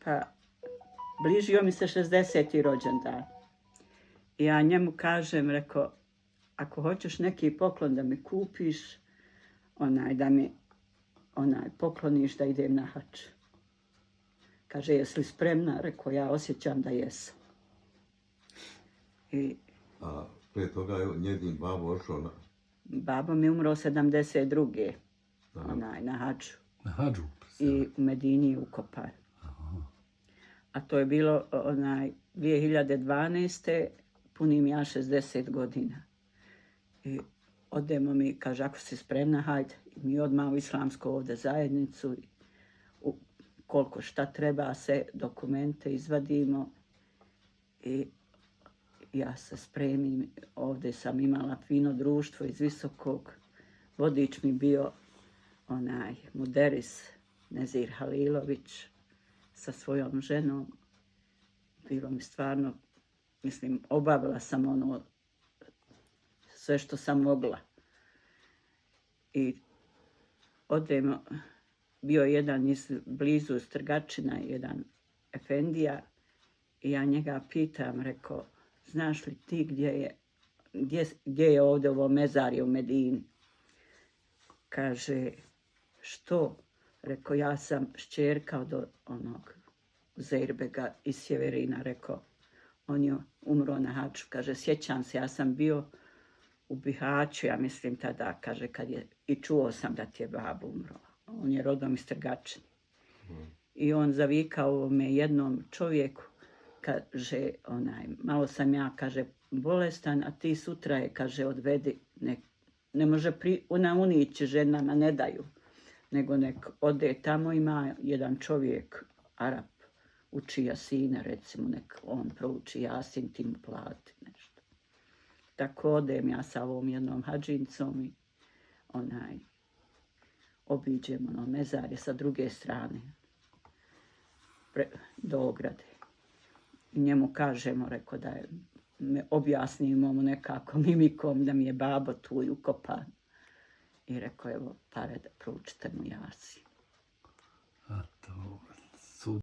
Pa bližio mi se 60. rođendan. I ja njemu kažem, rekao, ako hoćeš neki poklon da mi kupiš, da mi pokloniš da idem na hač. Kaže, jesi li spremna? Rekao, ja osjećam da jesam. A prije toga je njedin babo ošao na... Babo mi umro 72. Na hađu. Na hađu? I u Medini ukopan. A to je bilo 2012. Punim ja 60 godina. I odemo mi, kaže, ako si spremna, hajde. I mi odmah u islamsku ovdje zajednicu, koliko šta treba, sve dokumente izvadimo i ja se spremim. Ovdje sam imala fino društvo iz Visokog. Vodič mi bio muderis Nezir Halilović sa svojom ženom. Bilo mi stvarno, mislim, obavila sam sve što sam mogla. I odemo, bio jedan blizu Strgačina, jedan efendija, i ja njega pitam, rekao, znaš li ti gdje je ovdje ovo mezarje u Medini? Kaže, što? Rekao, ja sam šćerka od onog Zeirbega iz Sjeverina, rekao, on je umro na haču. Kaže, sjećam se, ja sam bio u Bihaću, ja mislim tada, kaže, i čuo sam da ti je babo umro. On je rodom iz Trgačine. I on zavikao ovome jednom čovjeku, kaže, malo sam ja, kaže, bolestan, a ti sutra je, kaže, odvedi, ne može unići ženama, ne daju, nego nek ode tamo, ima jedan čovjek, Arap, uči Jasine, recimo, nek on prouči Jasin, ti mu plati nešto. Tako odem ja sa ovom jednom hađincom i obiđemo mezarje sa druge strane, do ograde. I njemu kažemo, rekao, da me objasnimo mu nekako mimikom da mi je babo tu i ukopan. I rekao, evo pare da proučite mu Jasin. A to...